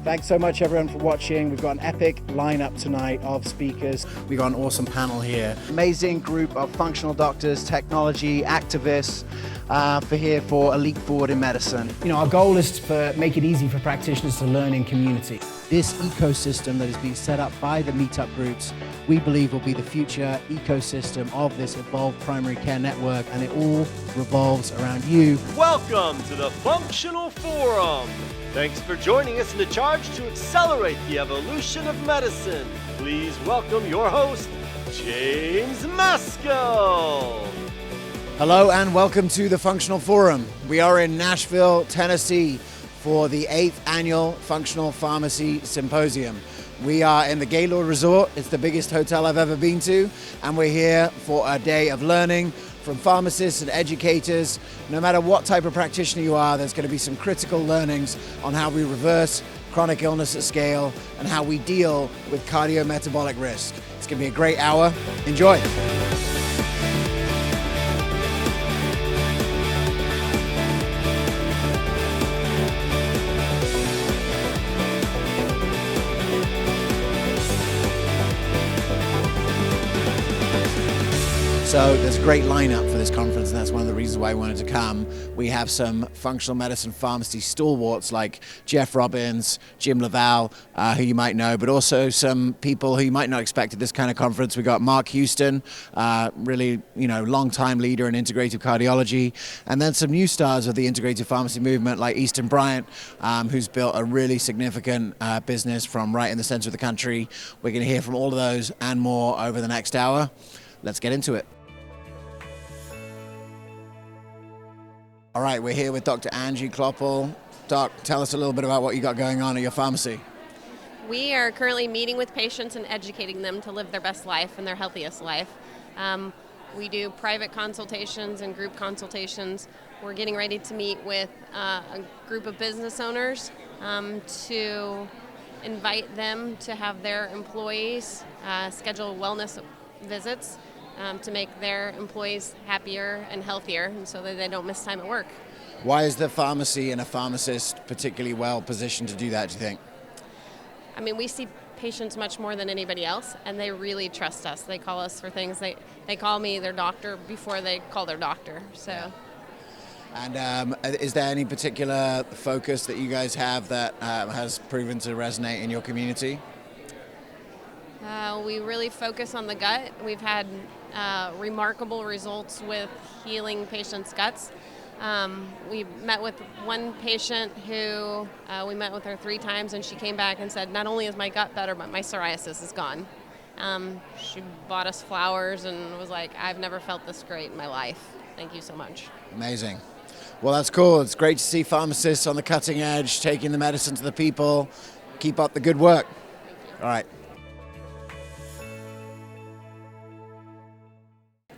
Thanks so much, everyone, for watching. We've got an epic lineup tonight of speakers. We've got an awesome panel here. Amazing group of functional doctors, technology, activists for a leap forward in medicine. You know, our goal is to make it easy for practitioners to learn in community. This ecosystem that is being set up by the meetup groups, we believe will be the future ecosystem of this evolved primary care network, and it all revolves around you. Welcome to the Functional Forum. Thanks for joining us in the charge to accelerate the evolution of medicine. Please welcome your host, James Maskell. Hello and welcome to the Functional Forum. We are in Nashville, Tennessee for the 8th Annual Functional Pharmacy Symposium. We are in the Gaylord Resort. It's the biggest hotel I've ever been to, and we're here for a day of learning from pharmacists and educators. No matter what type of practitioner you are, there's going to be some critical learnings on how we reverse chronic illness at scale and how we deal with cardiometabolic risk. It's going to be a great hour. Enjoy. So there's a great lineup for this conference, and that's one of the reasons why I wanted to come. We have some functional medicine pharmacy stalwarts like Jeff Robbins, Jim Laval, who you might know, but also some people who you might not expect at this kind of conference. We got Mark Houston, really, long-time leader in integrative cardiology, and then some new stars of the integrative pharmacy movement like Easton Bryant, who's built a really significant business from right in the center of the country. We're going to hear from all of those and more over the next hour. Let's get into it. All right, we're here with Dr. Andrew Klepp. Doc, tell us a little bit about what you got going on at your pharmacy. We are currently meeting with patients and educating them to live their best life and their healthiest life. We do private consultations and group consultations. We're getting ready to meet with a group of business owners to invite them to have their employees schedule wellness visits to make their employees happier and healthier, and so that they don't miss time at work. Why is the pharmacy and a pharmacist particularly well positioned to do that, do you think? I mean, we see patients much more than anybody else, and they really trust us. They call us for things. They call me their doctor before they call their doctor. So. And is there any particular focus that you guys have that has proven to resonate in your community? We really focus on the gut. We've had remarkable results with healing patients' guts. We met with one patient who we met with her 3 times, and she came back and said, not only is my gut better, but my psoriasis is gone. She bought us flowers and was like, I've never felt this great in my life. Thank you so much. Amazing. Well, that's cool. It's great to see pharmacists on the cutting edge, taking the medicine to the people. Keep up the good work. Thank you. All right.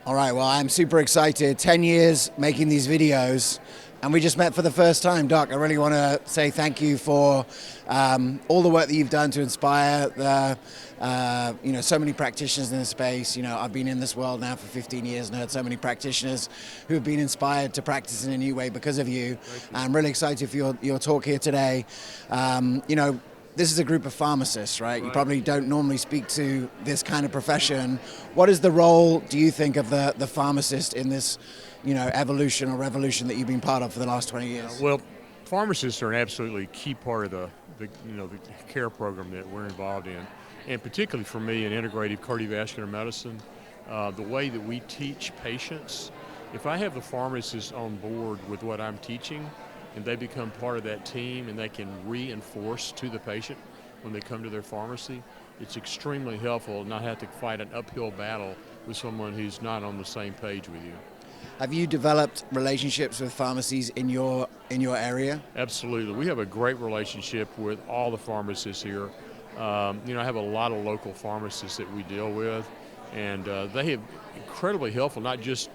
All right, well, I'm super excited. 10 years making these videos, and we just met for the first time. Doc, I really want to say thank you for all the work that you've done to inspire so many practitioners in this space. I've been in this world now for 15 years and heard so many practitioners who have been inspired to practice in a new way because of you. I'm really excited for your talk here today. This is a group of pharmacists, right? You probably don't normally speak to this kind of profession. What is the role, do you think, of the pharmacist in this, evolution or revolution that you've been part of for the last 20 years? Well, pharmacists are an absolutely key part of the care program that we're involved in, and particularly for me in integrative cardiovascular medicine, the way that we teach patients. If I have the pharmacist on board with what I'm teaching, and they become part of that team and they can reinforce to the patient when they come to their pharmacy, it's extremely helpful not have to fight an uphill battle with someone who's not on the same page with you. Have you developed relationships with pharmacies in your area? Absolutely. We have a great relationship with all the pharmacists here. I have a lot of local pharmacists that we deal with, and they have incredibly helpful, not just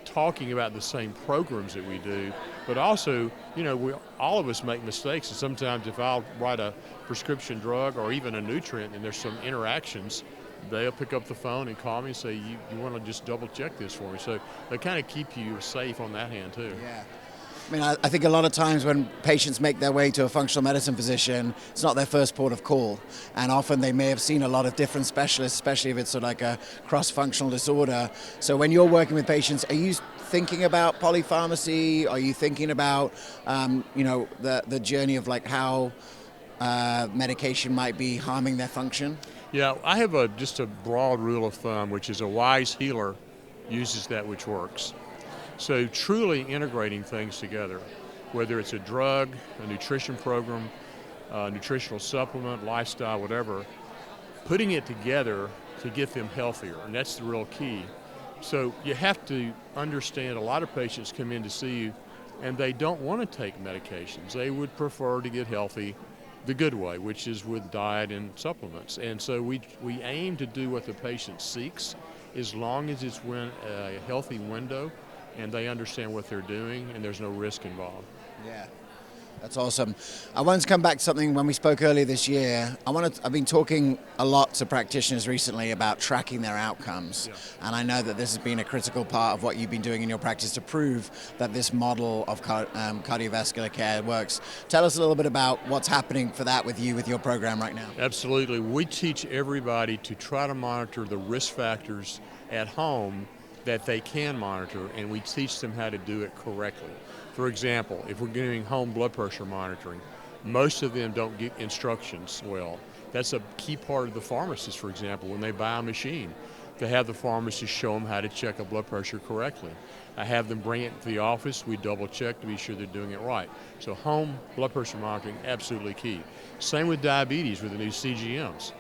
talking about the same programs that we do, but also, all of us make mistakes, and sometimes if I'll write a prescription drug or even a nutrient and there's some interactions, they'll pick up the phone and call me and say, you want to just double check this for me. So they kind of keep you safe on that hand too. Yeah. I mean, I think a lot of times when patients make their way to a functional medicine physician, it's not their first port of call. And often they may have seen a lot of different specialists, especially if it's sort of like a cross-functional disorder. So when you're working with patients, are you thinking about polypharmacy? Are you thinking about, the journey of like how medication might be harming their function? Yeah, I have just a broad rule of thumb, which is a wise healer uses that which works. So truly integrating things together, whether it's a drug, a nutrition program, a nutritional supplement, lifestyle, whatever, putting it together to get them healthier, and that's the real key. So you have to understand a lot of patients come in to see you and they don't want to take medications. They would prefer to get healthy the good way, which is with diet and supplements. And so we aim to do what the patient seeks as long as it's in a healthy window and they understand what they're doing and there's no risk involved. Yeah, that's awesome. I wanted to come back to something when we spoke earlier this year. I've been talking a lot to practitioners recently about tracking their outcomes. Yeah. And I know that this has been a critical part of what you've been doing in your practice to prove that this model of cardiovascular care works. Tell us a little bit about what's happening for that with you, with your program right now. Absolutely. We teach everybody to try to monitor the risk factors at home that they can monitor, and we teach them how to do it correctly. For example, if we're doing home blood pressure monitoring, most of them don't get instructions well. That's a key part of the pharmacist, for example, when they buy a machine, to have the pharmacist show them how to check a blood pressure correctly. I have them bring it to the office, we double check to be sure they're doing it right. So home blood pressure monitoring, absolutely key. Same with diabetes with the new CGMs.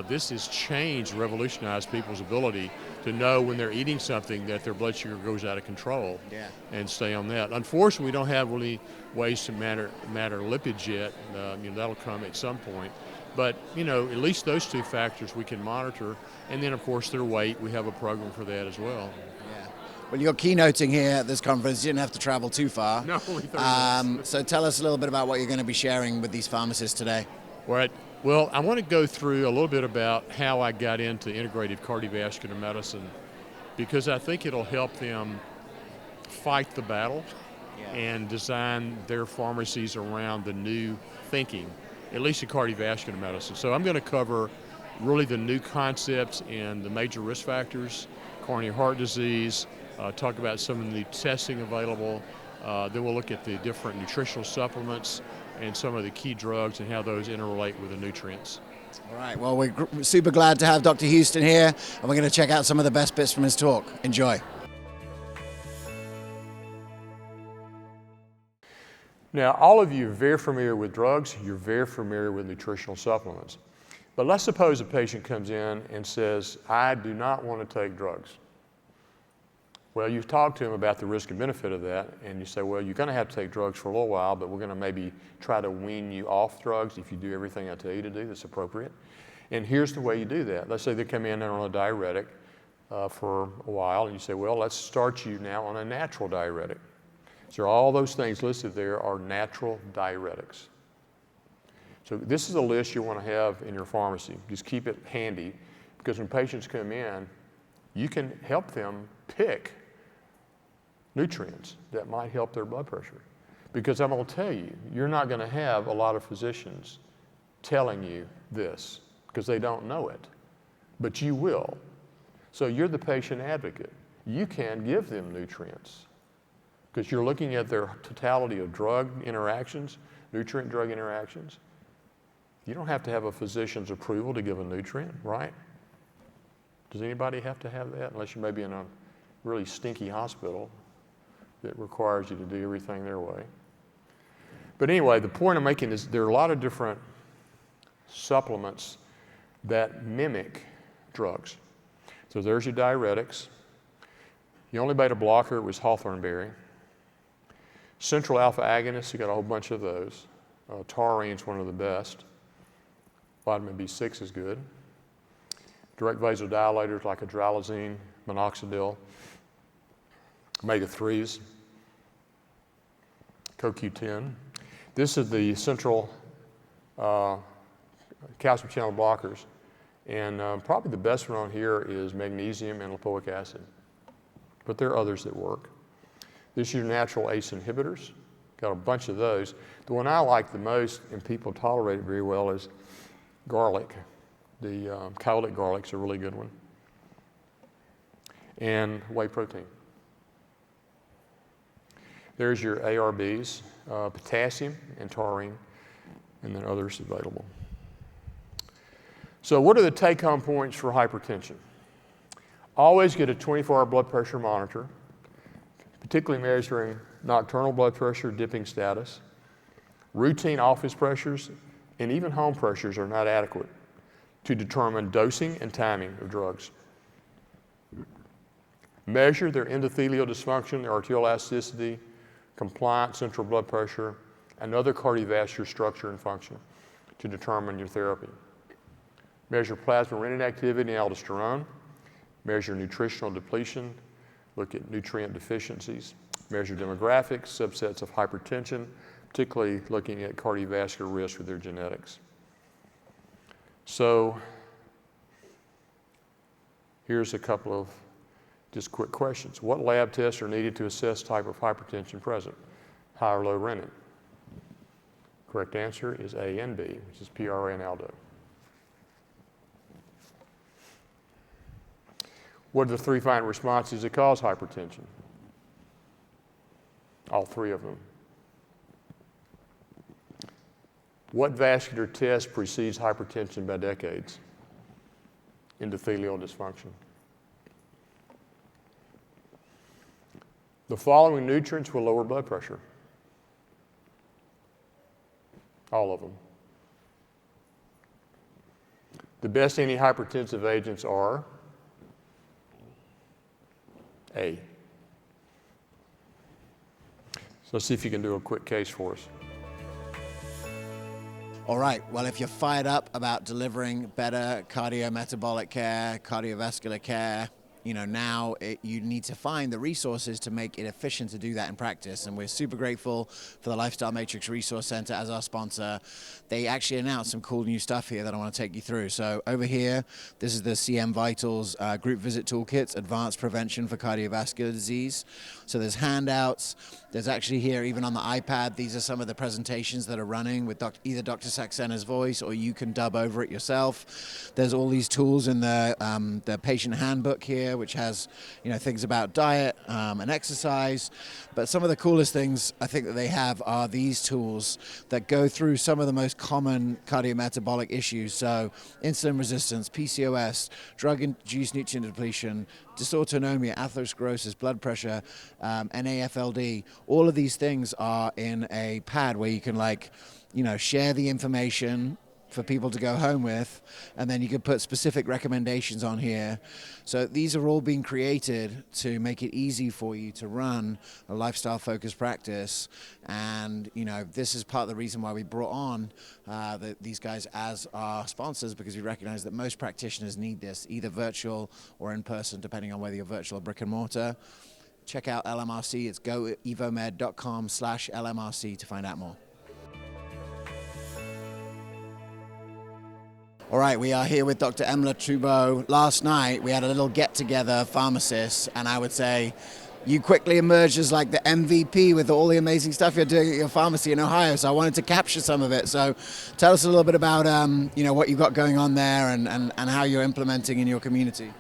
This has changed, revolutionized people's ability to know when they're eating something that their blood sugar goes out of control. Yeah. And stay on that. Unfortunately, we don't have really ways to matter lipids yet. That'll come at some point. But, at least those two factors we can monitor. And then, of course, their weight. We have a program for that as well. Yeah. Well, you're keynoting here at this conference. You didn't have to travel too far. No, only 30 minutes. So tell us a little bit about what you're going to be sharing with these pharmacists today. Right. Well, I want to go through a little bit about how I got into integrative cardiovascular medicine, because I think it'll help them fight the battle and design their pharmacies around the new thinking, at least in cardiovascular medicine. So I'm going to cover really the new concepts and the major risk factors, coronary heart disease, talk about some of the new testing available. Then we'll look at the different nutritional supplements and some of the key drugs and how those interrelate with the nutrients. All right, well, we're super glad to have Dr. Houston here, and we're going to check out some of the best bits from his talk. Enjoy. Now, all of you are very familiar with drugs, you're very familiar with nutritional supplements. But let's suppose a patient comes in and says, I do not want to take drugs. Well, you've talked to him about the risk and benefit of that, and you say, well, you're going to have to take drugs for a little while, but we're going to maybe try to wean you off drugs if you do everything I tell you to do that's appropriate. And here's the way you do that. Let's say they come in and are on a diuretic for a while, and you say, well, let's start you now on a natural diuretic. So all those things listed there are natural diuretics. So this is a list you want to have in your pharmacy. Just keep it handy, because when patients come in, you can help them pick nutrients that might help their blood pressure. Because I'm going to tell you, you're not going to have a lot of physicians telling you this because they don't know it, but you will. So you're the patient advocate. You can give them nutrients because you're looking at their totality of drug interactions, nutrient-drug interactions. You don't have to have a physician's approval to give a nutrient, right? Does anybody have to have that unless you may be in a really stinky hospital that requires you to do everything their way? But anyway, the point I'm making is there are a lot of different supplements that mimic drugs. So there's your diuretics. The only beta blocker was hawthorn berry. Central alpha agonists, you got a whole bunch of those. Taurine's one of the best. Vitamin B6 is good. Direct vasodilators like hydralazine, minoxidil, omega-3s, CoQ10. This is the central calcium channel blockers. And probably the best one on here is magnesium and lipoic acid. But there are others that work. This is your natural ACE inhibitors. Got a bunch of those. The one I like the most, and people tolerate it very well, is garlic. The cowlick garlic's a really good one. And whey protein. There's your ARBs, potassium and taurine, and then others available. So what are the take-home points for hypertension? Always get a 24-hour blood pressure monitor, particularly measuring nocturnal blood pressure, dipping status. Routine office pressures and even home pressures are not adequate to determine dosing and timing of drugs. Measure their endothelial dysfunction, their arterial elasticity, compliant central blood pressure, and other cardiovascular structure and function to determine your therapy. Measure plasma renin activity and aldosterone. Measure nutritional depletion. Look at nutrient deficiencies. Measure demographics, subsets of hypertension, particularly looking at cardiovascular risk with their genetics. So here's a couple of just quick questions. What lab tests are needed to assess type of hypertension present? High or low renin? Correct answer is A and B, which is PRA and aldo. What are the three final responses that cause hypertension? All three of them. What vascular test precedes hypertension by decades? Endothelial dysfunction. The following nutrients will lower blood pressure. All of them. The best antihypertensive agents are A. So let's see if you can do a quick case for us. All right, well, if you're fired up about delivering better cardiometabolic care, cardiovascular care, now you need to find the resources to make it efficient to do that in practice. And we're super grateful for the Lifestyle Matrix Resource Center as our sponsor. They actually announced some cool new stuff here that I want to take you through. So over here, this is the CM Vitals Group Visit Toolkits, Advanced Prevention for Cardiovascular Disease. So there's handouts. There's actually here, even on the iPad, these are some of the presentations that are running with either Dr. Saxena's voice, or you can dub over it yourself. There's all these tools in the patient handbook here, which has things about diet and exercise. But some of the coolest things I think that they have are these tools that go through some of the most common cardiometabolic issues. So insulin resistance, PCOS, drug-induced nutrient depletion, dysautonomia, atherosclerosis, blood pressure, NAFLD. All of these things are in a pad where you can share the information for people to go home with, and then you can put specific recommendations on here. So these are all being created to make it easy for you to run a lifestyle-focused practice. And this is part of the reason why we brought on these guys as our sponsors, because we recognize that most practitioners need this, either virtual or in person, depending on whether you're virtual or brick and mortar. Check out LMRC. It's goevomed.com/LMRC to find out more. All right, we are here with Dr. Emla Tubo. Last night, we had a little get-together, pharmacists, and I would say you quickly emerged as like the MVP with all the amazing stuff you're doing at your pharmacy in Ohio, so I wanted to capture some of it. So tell us a little bit about what you've got going on there and how you're implementing in your community.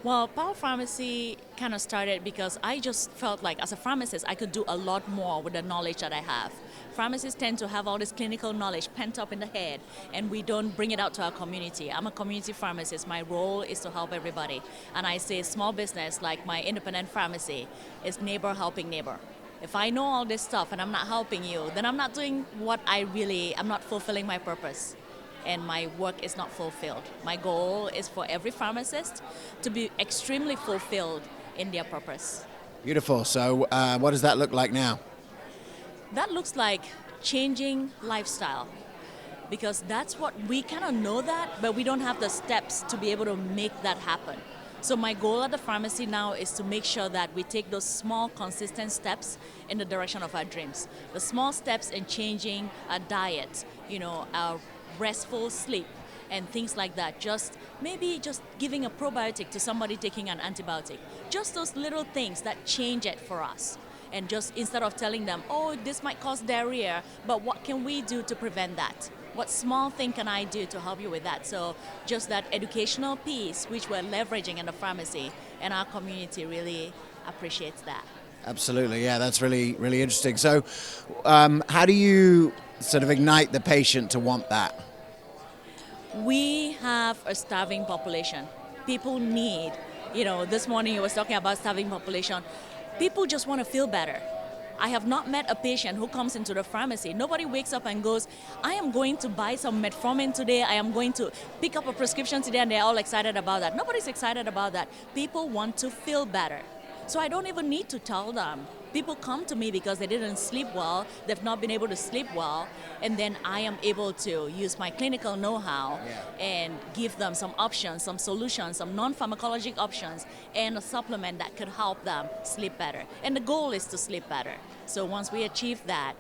Well, Power Pharmacy kind of started because I just felt like as a pharmacist, I could do a lot more with the knowledge that I have. Pharmacists tend to have all this clinical knowledge pent up in the head, and we don't bring it out to our community. I'm a community pharmacist. My role is to help everybody. And I say small business, like my independent pharmacy, is neighbor helping neighbor. If I know all this stuff and I'm not helping you, then I'm not doing I'm not fulfilling my purpose. And my work is not fulfilled. My goal is for every pharmacist to be extremely fulfilled in their purpose. Beautiful. So what does that look like now? That looks like changing lifestyle, because that's what we kind of know that, but we don't have the steps to be able to make that happen. So my goal at the pharmacy now is to make sure that we take those small, consistent steps in the direction of our dreams. The small steps in changing our diet, our restful sleep, and things like that. Maybe just giving a probiotic to somebody taking an antibiotic. Just those little things that change it for us. and just instead of telling them, oh, this might cause diarrhea, but what can we do to prevent that? What small thing can I do to help you with that? So just that educational piece, which we're leveraging in the pharmacy, and our community really appreciates that. Absolutely, yeah, that's really, really interesting. So how do you sort of ignite the patient to want that? We have a starving population. People need, this morning you was talking about starving population. People just want to feel better. I have not met a patient who comes into the pharmacy. Nobody wakes up and goes, I am going to buy some metformin today. I am going to pick up a prescription today, and they're all excited about that. Nobody's excited about that. People want to feel better. So I don't even need to tell them. People come to me because they didn't sleep well, they've not been able to sleep well, and then I am able to use my clinical know-how and give them some options, some solutions, some non-pharmacologic options, and a supplement that could help them sleep better. And the goal is to sleep better. So once we achieve that,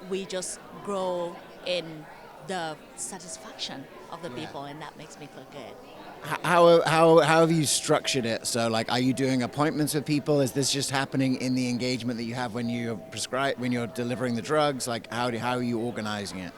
we just grow in the satisfaction of the people, and that makes me feel good. How have you structured it? So, like, are you doing appointments with people? Is this just happening in the engagement that you have when you're when you're delivering the drugs? Like, how are you organizing it?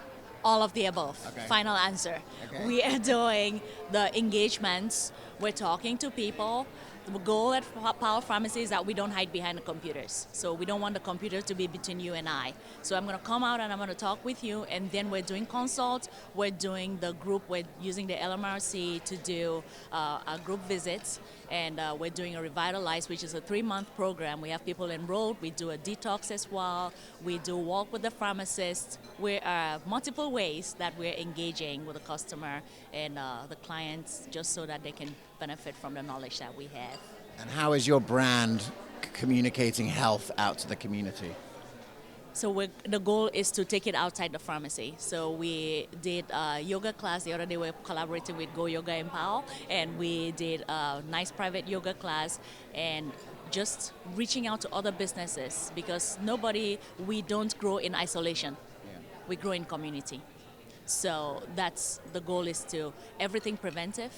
All of the above. Okay. Final answer. Okay. We are doing the engagements. We're talking to people. The goal at Power Pharmacy is that we don't hide behind the computers. So we don't want the computer to be between you and I. So I'm going to come out and I'm going to talk with you, and then we're doing consults. We're doing the group. We're using the LMRC to do our group visits, and we're doing a Revitalize, which is a 3-month program. We have people enrolled. We do a detox as well. We do walk with the pharmacist. We are multiple ways that we're engaging with the customer and the clients, just so that they can benefit from the knowledge that we have. And how is your brand communicating health out to the community? So the goal is to take it outside the pharmacy. So we did a yoga class the other day. We're collaborating with Go Yoga Empower, and we did a nice private yoga class, and just reaching out to other businesses, because we don't grow in isolation. We grow in community. So that's the goal, is to everything preventive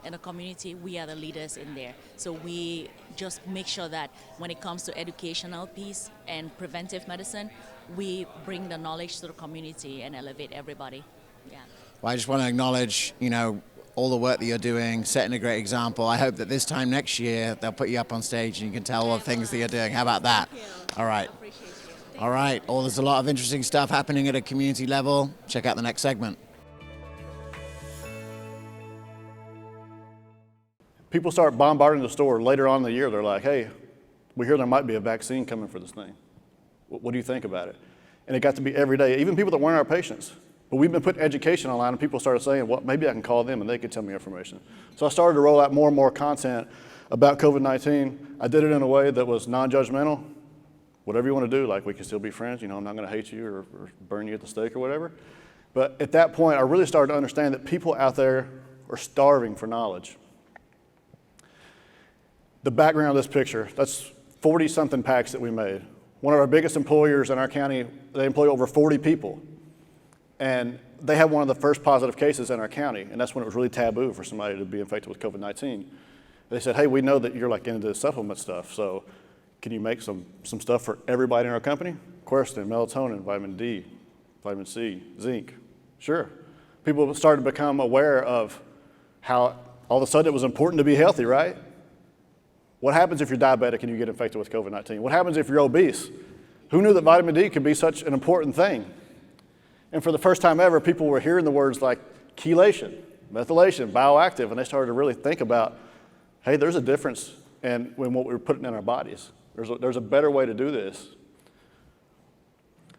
in the community. We are the leaders in there. So we just make sure that when it comes to educational piece and preventive medicine, we bring the knowledge to the community and elevate everybody. Yeah. Well, I just want to acknowledge, all the work that you're doing, setting a great example. I hope that this time next year they'll put you up on stage and you can tell all the things that you're doing. How about that? All right. All right. Oh, there's a lot of interesting stuff happening at a community level. Check out the next segment. People start bombarding the store later on in the year. They're like, hey, we hear there might be a vaccine coming for this thing. What do you think about it? And it got to be every day, even people that weren't our patients. But we've been putting education online, and people started saying, well, maybe I can call them and they can tell me information. So I started to roll out more and more content about COVID-19. I did it in a way that was non-judgmental. Whatever you want to do, like, we can still be friends. I'm not going to hate you or burn you at the stake or whatever. But at that point, I really started to understand that people out there are starving for knowledge. The background of this picture, that's 40-something packs that we made. One of our biggest employers in our county, they employ over 40 people. And they had one of the first positive cases in our county, and that's when it was really taboo for somebody to be infected with COVID-19. They said, hey, we know that you're like into supplement stuff, so can you make some stuff for everybody in our company? Quercetin, melatonin, vitamin D, vitamin C, zinc. Sure. People started to become aware of how all of a sudden it was important to be healthy, right? What happens if you're diabetic and you get infected with COVID-19? What happens if you're obese? Who knew that vitamin D could be such an important thing? And for the first time ever, people were hearing the words like chelation, methylation, bioactive, and they started to really think about, hey, there's a difference in what we're putting in our bodies. There's a better way to do this.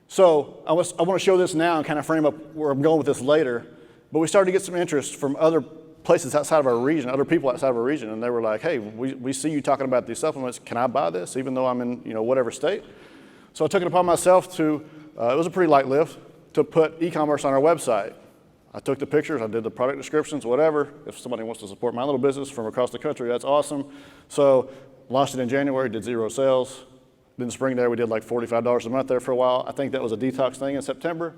So I want to show this now and kind of frame up where I'm going with this later. But we started to get some interest from other places outside of our region, other people outside of our region, and they were like, hey, we see you talking about these supplements. Can I buy this, even though I'm in whatever state? So I took it upon myself to, it was a pretty light lift, to put e-commerce on our website. I took the pictures, I did the product descriptions, whatever. If somebody wants to support my little business from across the country, that's awesome. So launched it in January, did 0 sales. Then the spring there, we did like $45 a month there for a while. I think that was a detox thing in September.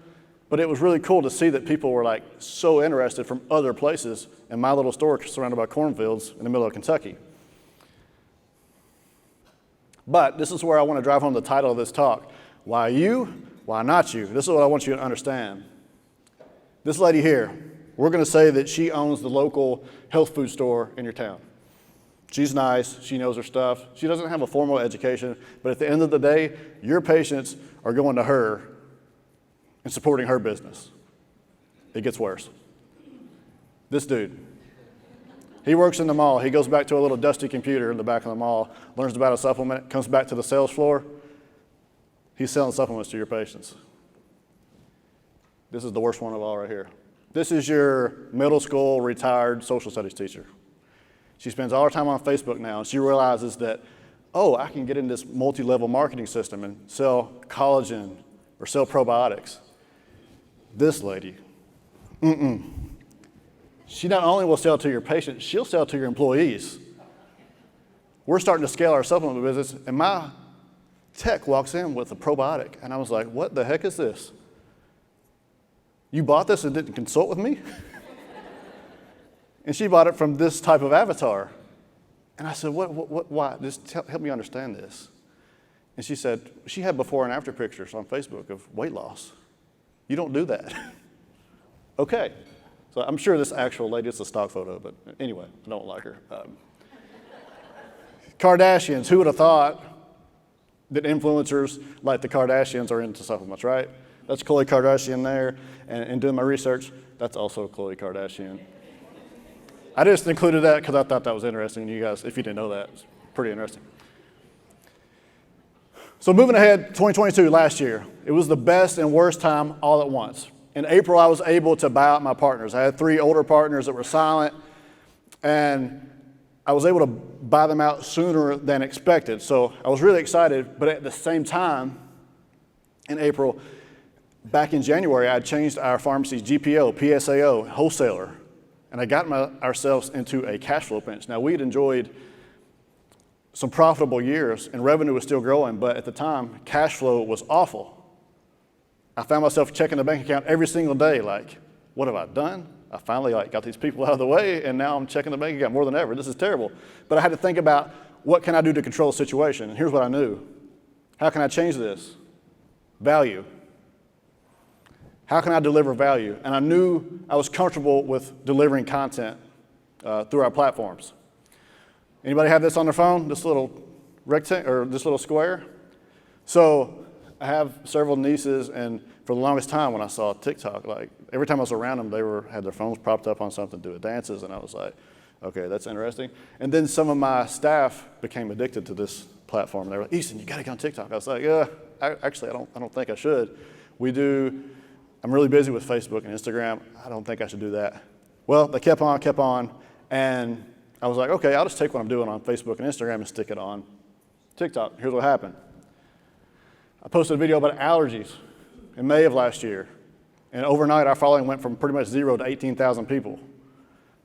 But it was really cool to see that people were like so interested from other places in my little store surrounded by cornfields in the middle of Kentucky. But this is where I want to drive home the title of this talk. Why you? Why not you? This is what I want you to understand. This lady here, we're going to say that she owns the local health food store in your town. She's nice, she knows her stuff, she doesn't have a formal education, but at the end of the day, your patients are going to her and supporting her business. It gets worse. This dude, he works in the mall, he goes back to a little dusty computer in the back of the mall, learns about a supplement, comes back to the sales floor, he's selling supplements to your patients. This is the worst one of all right here. This is your middle school retired social studies teacher. She spends all her time on Facebook now, and she realizes that, oh, I can get in this multi-level marketing system and sell collagen or sell probiotics. This lady, she not only will sell to your patients, she'll sell to your employees. We're starting to scale our supplement business, and my tech walks in with a probiotic, and I was like, what the heck is this? You bought this and didn't consult with me? And she bought it from this type of avatar. And I said, why? Just help me understand this. And she said, she had before and after pictures on Facebook of weight loss. You don't do that. Okay. So I'm sure this actual lady, it's a stock photo, but anyway, I don't like her. Kardashians, who would have thought that influencers like the Kardashians are into supplements, right? That's Khloe Kardashian there, and doing my research, that's also Khloe Kardashian. I just included that because I thought that was interesting. You guys, if you didn't know that, it's pretty interesting. So moving ahead, 2022, last year, it was the best and worst time all at once. In April, I was able to buy out my partners. I had 3 older partners that were silent, and I was able to buy them out sooner than expected. So I was really excited, but at the same time, in April, back in January, I changed our pharmacy's GPO, PSAO, wholesaler, and I got ourselves into a cash flow pinch. Now, we'd enjoyed some profitable years, and revenue was still growing, but at the time, cash flow was awful. I found myself checking the bank account every single day, like, what have I done? I finally got these people out of the way, and now I'm checking the bank account more than ever. This is terrible. But I had to think about, what can I do to control the situation? And here's what I knew. How can I change this? Value. How can I deliver value? And I knew I was comfortable with delivering content through our platforms. Anybody have this on their phone? This little rectangle or this little square? So I have several nieces, and for the longest time when I saw TikTok, like every time I was around them, they had their phones propped up on something, doing dances, and I was like, okay, that's interesting. And then some of my staff became addicted to this platform. They were like, Easton, you got to get on TikTok. I was like, yeah, I don't think I should. I'm really busy with Facebook and Instagram. I don't think I should do that. Well, they kept on, and I was like, okay, I'll just take what I'm doing on Facebook and Instagram and stick it on TikTok. Here's what happened. I posted a video about allergies in May of last year, and overnight our following went from pretty much 0 to 18,000 people.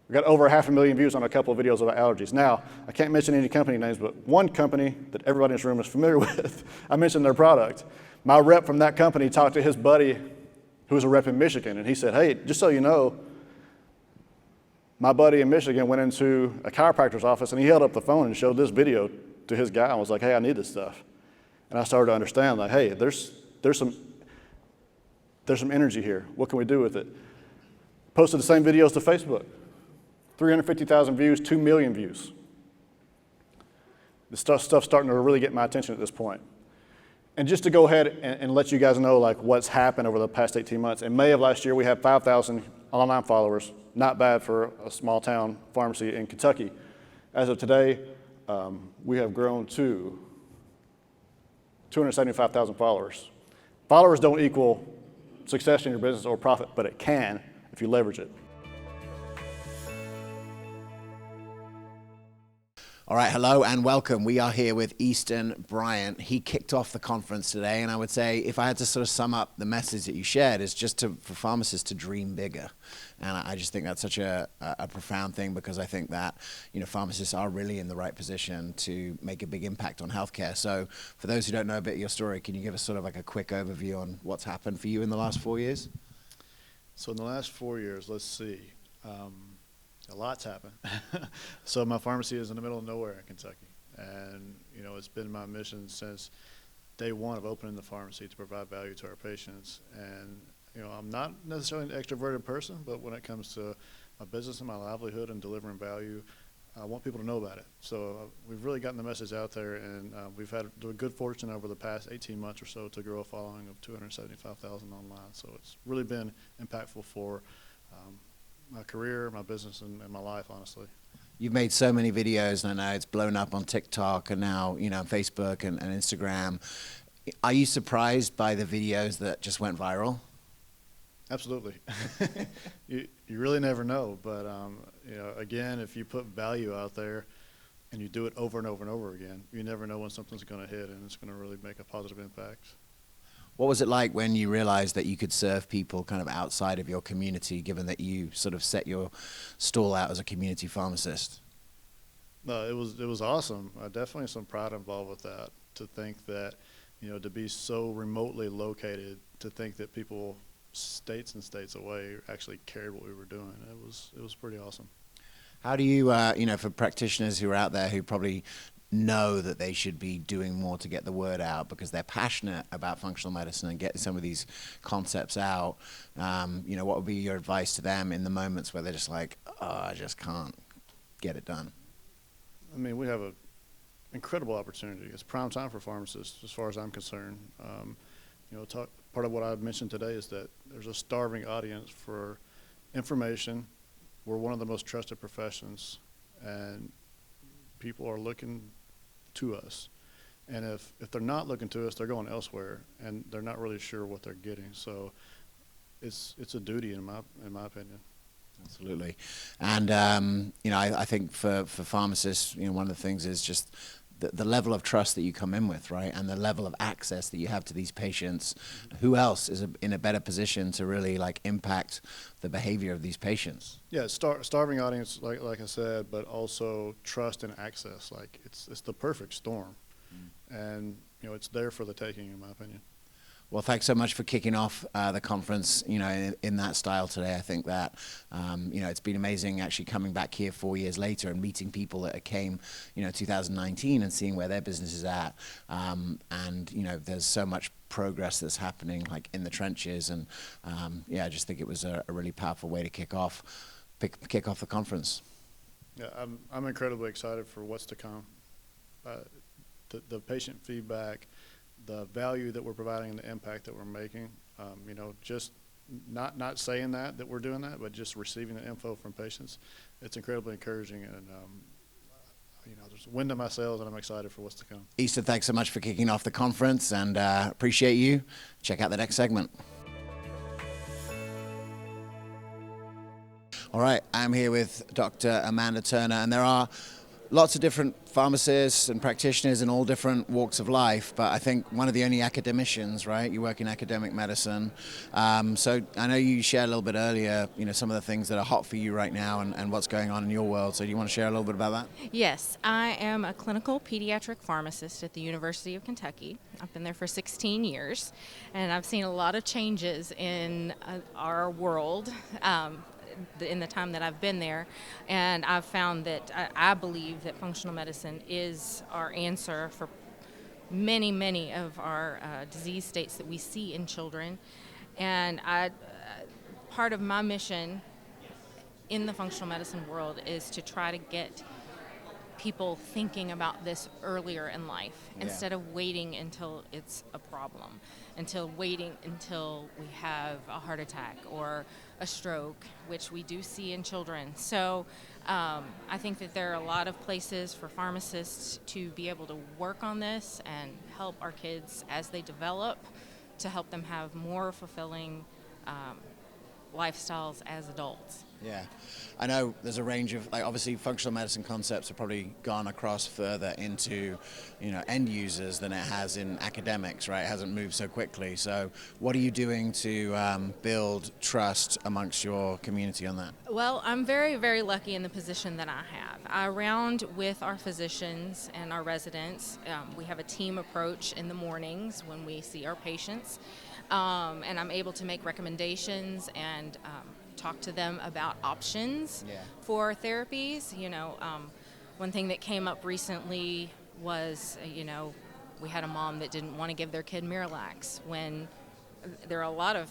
We got over 500,000 views on a couple of videos about allergies. Now, I can't mention any company names, but one company that everybody in this room is familiar with, I mentioned their product. My rep from that company talked to his buddy who was a rep in Michigan, and he said, hey, just so you know, my buddy in Michigan went into a chiropractor's office, and he held up the phone and showed this video to his guy and was like, hey, I need this stuff. And I started to understand, like, hey, there's some energy here. What can we do with it? Posted the same videos to Facebook. 350,000 views, 2 million views. This stuff's starting to really get my attention at this point. And just to go ahead and let you guys know like what's happened over the past 18 months. In May of last year, we had 5,000 online followers. Not bad for a small town pharmacy in Kentucky. As of today, we have grown to 275,000 followers. Followers don't equal success in your business or profit, but it can if you leverage it. All right, hello and welcome. We are here with Easton Bryant. He kicked off the conference today, and I would say if I had to sort of sum up the message that you shared is just for pharmacists to dream bigger. And I just think that's such a profound thing, because I think that pharmacists are really in the right position to make a big impact on healthcare. So for those who don't know a bit of your story, can you give us sort of like a quick overview on what's happened for you in the last 4 years? So in the last 4 years, let's see. A lot's happened. So my pharmacy is in the middle of nowhere in Kentucky. And, you know, it's been my mission since day one of opening the pharmacy to provide value to our patients. And, you know, I'm not necessarily an extroverted person, but when it comes to my business and my livelihood and delivering value, I want people to know about it. So we've really gotten the message out there, and we've had the good fortune over the past 18 months or so to grow a following of 275,000 online. So it's really been impactful for my career, my business, and my life, honestly. You've made so many videos, and I know it's blown up on TikTok and now, you know, Facebook and Instagram. Are you surprised by the videos that just went viral? Absolutely. You really never know, but you know, again, if you put value out there and you do it over and over and over again, you never know when something's going to hit and it's going to really make a positive impact. What was it like when you realized that you could serve people kind of outside of your community, given that you sort of set your stall out as a community pharmacist? No, it was awesome. Definitely some pride involved with that, to think that, you know, to be so remotely located, to think that people states and states away actually cared what we were doing. It was pretty awesome. How do you, you know, for practitioners who are out there who probably know that they should be doing more to get the word out because they're passionate about functional medicine and getting some of these concepts out, you know, what would be your advice to them in the moments where they're just like, oh, I just can't get it done? I mean, we have an incredible opportunity. It's prime time for pharmacists, as far as I'm concerned. You know, part of what I've mentioned today is that there's a starving audience for information. We're one of the most trusted professions, and people are looking to us. And if they're not looking to us, they're going elsewhere, and they're not really sure what they're getting. So it's a duty, in my opinion. Absolutely. And, you know, I think for pharmacists, you know, one of the things is just the level of trust that you come in with, right? And the level of access that you have to these patients. Who else is in a better position to really like impact the behavior of these patients? Yeah, starving audience, like I said, but also trust and access. Like it's the perfect storm. And, you know, it's there for the taking, in my opinion. Well, thanks so much for kicking off the conference, you know, in that style today. I think that, you know, it's been amazing actually coming back here 4 years later and meeting people that came, you know, 2019 and seeing where their business is at. And, you know, there's so much progress that's happening like in the trenches. And, yeah, I just think it was a really powerful way to kick off the conference. Yeah, I'm incredibly excited for what's to come. The patient feedback, the value that we're providing and the impact that we're making, you know, just not saying that we're doing that, but just receiving the info from patients, it's incredibly encouraging, and you know, there's wind in my sails, and I'm excited for what's to come. Easton, thanks so much for kicking off the conference, and appreciate you. Check out the next segment. All right, I'm here with Dr. Amanda Turner, and there are lots of different pharmacists and practitioners in all different walks of life, but I think one of the only academicians, right? You work in academic medicine. So I know you shared a little bit earlier, you know, some of the things that are hot for you right now and what's going on in your world. So do you want to share a little bit about that? Yes, I am a clinical pediatric pharmacist at the University of Kentucky. I've been there for 16 years, and I've seen a lot of changes in our world in the time that I've been there, and I've found that I believe that functional medicine is our answer for many of our disease states that we see in children. And part of my mission in the functional medicine world is to try to get people thinking about this earlier in life, instead of waiting until it's a problem, waiting until we have a heart attack or a stroke, which we do see in children. So I think that there are a lot of places for pharmacists to be able to work on this and help our kids as they develop, to help them have more fulfilling lifestyles as adults. Yeah, I know there's a range of, like, obviously functional medicine concepts have probably gone across further into, you know, end users than it has in academics, right? It hasn't moved so quickly. So what are you doing to build trust amongst your community on that? Well, I'm very lucky in the position that I have. I round with our physicians and our residents. We have a team approach in the mornings when we see our patients, and I'm able to make recommendations and talk to them about options for therapies. You know, one thing that came up recently was, we had a mom that didn't want to give their kid Miralax when there are a lot of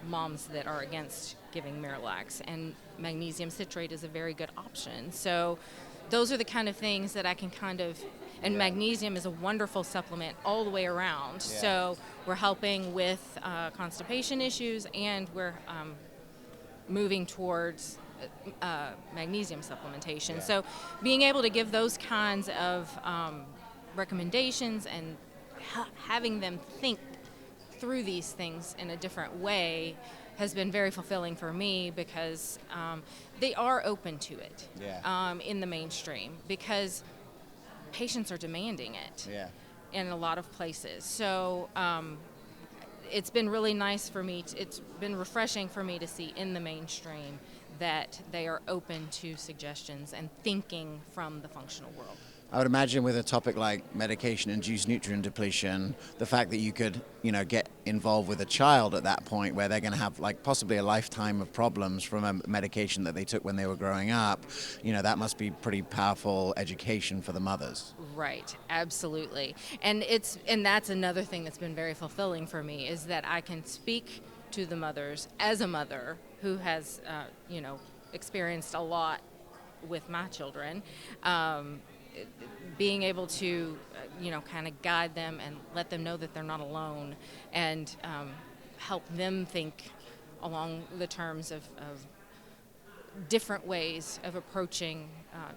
moms that are against giving Miralax, and magnesium citrate is a very good option. So those are the kind of things that I can and magnesium is a wonderful supplement all the way around. Yeah. So we're helping with constipation issues, and we're moving towards magnesium supplementation. Yeah. So being able to give those kinds of recommendations and having them think through these things in a different way has been very fulfilling for me, because they are open to it in the mainstream, because patients are demanding it in a lot of places. So it's been really nice for me. It's been refreshing for me to see in the mainstream that they are open to suggestions and thinking from the functional world. I would imagine with a topic like medication-induced nutrient depletion, the fact that you could, get involved with a child at that point where they're going to have possibly a lifetime of problems from a medication that they took when they were growing up, that must be pretty powerful education for the mothers. Right, absolutely. And that's another thing that's been very fulfilling for me, is that I can speak to the mothers as a mother who has, experienced a lot with my children. Being able to, kind of guide them and let them know that they're not alone, and help them think along the terms of different ways of approaching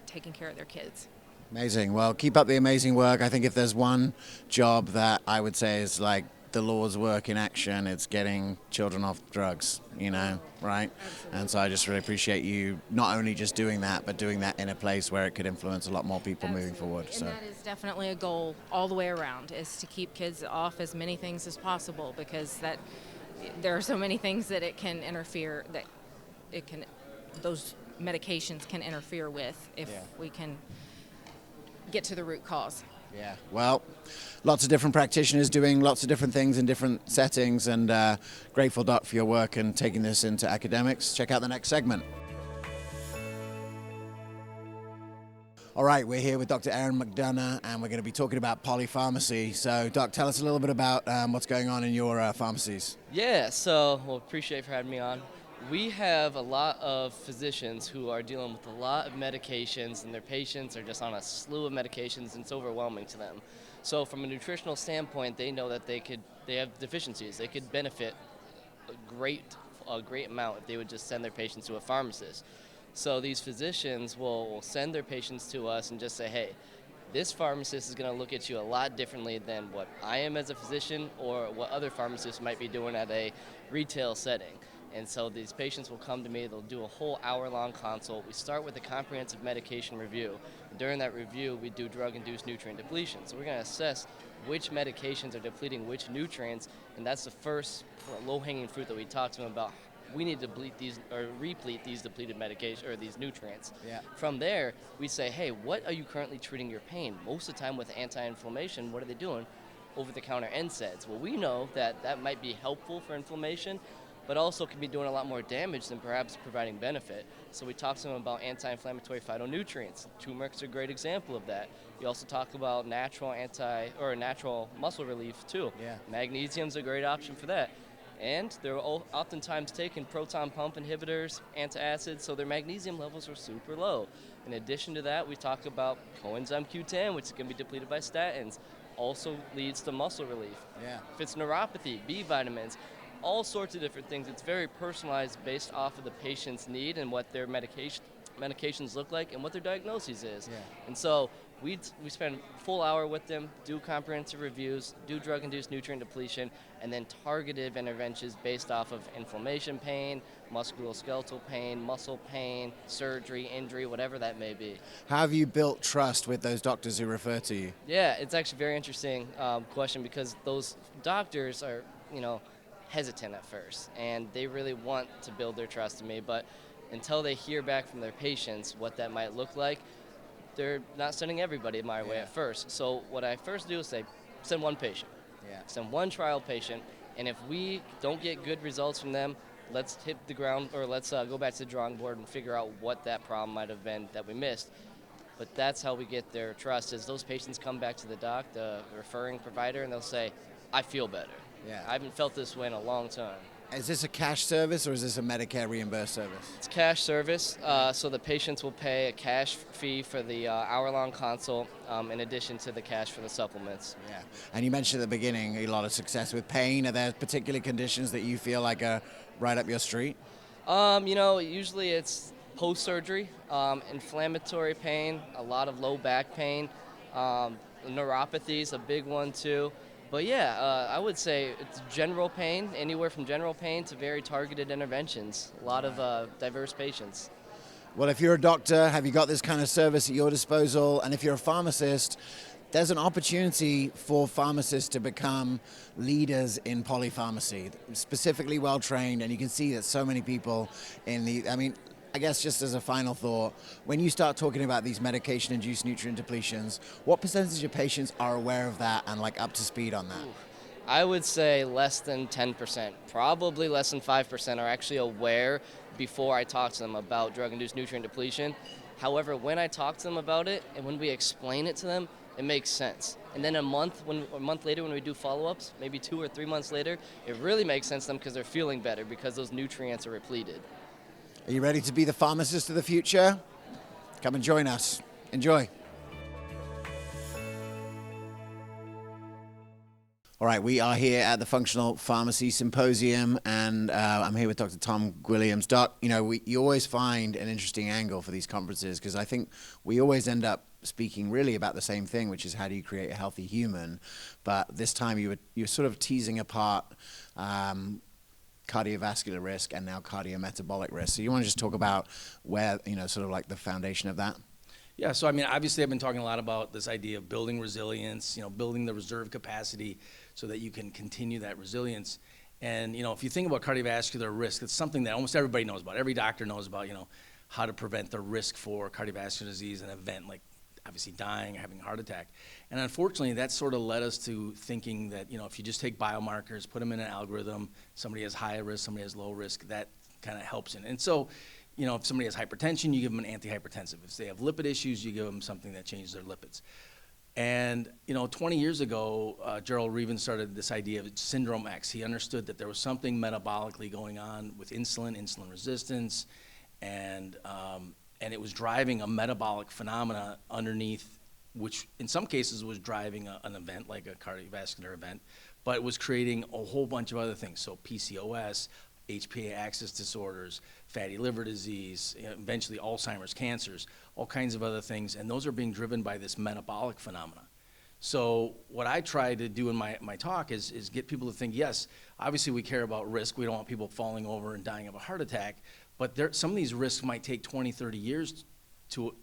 taking care of their kids. Amazing. Well, keep up the amazing work. I think if there's one job that I would say is like the Lord's work in action, it's getting children off drugs, right? Absolutely. And so I just really appreciate you not only just doing that, but doing that in a place where it could influence a lot more people moving forward. And that is definitely a goal all the way around, is to keep kids off as many things as possible, because there are so many things that it can interfere, those medications can interfere with if we can get to the root cause. Yeah, well, lots of different practitioners doing lots of different things in different settings, and grateful, Doc, for your work and taking this into academics. Check out the next segment. All right, we're here with Dr. Aaron McDonough, and we're going to be talking about polypharmacy. So, Doc, tell us a little bit about what's going on in your pharmacies. Yeah, so, appreciate you for having me on. We have a lot of physicians who are dealing with a lot of medications, and their patients are just on a slew of medications, and it's overwhelming to them. So from a nutritional standpoint, they know that they have deficiencies. They could benefit a great amount if they would just send their patients to a pharmacist. So these physicians will send their patients to us and just say, hey, this pharmacist is going to look at you a lot differently than what I am as a physician, or what other pharmacists might be doing at a retail setting. And so these patients will come to me, they'll do a whole hour-long consult. We start with a comprehensive medication review. And during that review, we do drug-induced nutrient depletion. So we're going to assess which medications are depleting which nutrients, and that's the first low-hanging fruit that we talk to them about. We need to deplete these, or replete these depleted medication, or these nutrients. Yeah. From there, we say, hey, what are you currently treating your pain? Most of the time with anti-inflammation, what are they doing? Over-the-counter NSAIDs. Well, we know that might be helpful for inflammation, but also can be doing a lot more damage than perhaps providing benefit. So we talk to them about anti-inflammatory phytonutrients. Turmeric's a great example of that. You also talk about natural muscle relief too. Yeah. Magnesium's a great option for that. And they're oftentimes taking proton pump inhibitors, antacids, so their magnesium levels are super low. In addition to that, we talk about coenzyme Q10, which is going to be depleted by statins, also leads to muscle relief. Yeah. If it's neuropathy, B vitamins, all sorts of different things. It's very personalized based off of the patient's need and what their medications look like and what their diagnosis is. Yeah. And so we spend a full hour with them, do comprehensive reviews, do drug-induced nutrient depletion, and then targeted interventions based off of inflammation pain, musculoskeletal pain, muscle pain, surgery, injury, whatever that may be. How have you built trust with those doctors who refer to you? Yeah, it's actually a very interesting question, because those doctors are, hesitant at first, and they really want to build their trust in me, but until they hear back from their patients what that might look like, they're not sending everybody my way at first. So what I first do is say, send one patient. Yeah. Send one trial patient, and if we don't get good results from them, let's hit the ground, or let's go back to the drawing board and figure out what that problem might have been that we missed. But that's how we get their trust, is those patients come back to the doc, the referring provider, and they'll say, I feel better. Yeah. I haven't felt this way in a long time. Is this a cash service or is this a Medicare reimbursed service? It's cash service, so the patients will pay a cash fee for the hour-long consult, in addition to the cash for the supplements. Yeah. And you mentioned at the beginning a lot of success with pain. Are there particular conditions that you feel like are right up your street? Usually it's post-surgery, inflammatory pain, a lot of low back pain, neuropathy is a big one too. But yeah, I would say it's general pain, anywhere from general pain to very targeted interventions. A lot of diverse patients. Well, if you're a doctor, have you got this kind of service at your disposal? And if you're a pharmacist, there's an opportunity for pharmacists to become leaders in polypharmacy, specifically well-trained, and you can see that so many people I guess just as a final thought, when you start talking about these medication-induced nutrient depletions, what percentage of patients are aware of that and like up to speed on that? I would say less than 10%, probably less than 5% are actually aware before I talk to them about drug-induced nutrient depletion. However, when I talk to them about it and when we explain it to them, it makes sense. And then a month later when we do follow-ups, maybe 2 or 3 months later, it really makes sense to them because they're feeling better because those nutrients are repleted. Are you ready to be the pharmacist of the future? Come and join us. Enjoy. All right, we are here at the Functional Pharmacy Symposium, and I'm here with Dr. Tom Guilliams. Doc, you always find an interesting angle for these conferences because I think we always end up speaking really about the same thing, which is how do you create a healthy human? But this time you were sort of teasing apart cardiovascular risk and now cardiometabolic risk. So you want to just talk about where, sort of like the foundation of that? Yeah, so obviously I've been talking a lot about this idea of building resilience, building the reserve capacity so that you can continue that resilience. And, if you think about cardiovascular risk, it's something that almost everybody knows about. Every doctor knows about, how to prevent the risk for cardiovascular disease, an event like obviously dying or having a heart attack. And unfortunately, that sort of led us to thinking that, if you just take biomarkers, put them in an algorithm, somebody has high risk, somebody has low risk, that kind of helps. And so, if somebody has hypertension, you give them an antihypertensive. If they have lipid issues, you give them something that changes their lipids. And, 20 years ago, Gerald Reaven started this idea of Syndrome X. He understood that there was something metabolically going on with insulin resistance, and it was driving a metabolic phenomena underneath, which in some cases was driving an event like a cardiovascular event, but it was creating a whole bunch of other things. So PCOS, HPA axis disorders, fatty liver disease, eventually Alzheimer's, cancers, all kinds of other things, and those are being driven by this metabolic phenomena. So what I try to do in my talk is get people to think, yes, obviously we care about risk. We don't want people falling over and dying of a heart attack, but some of these risks might take 20, 30 years to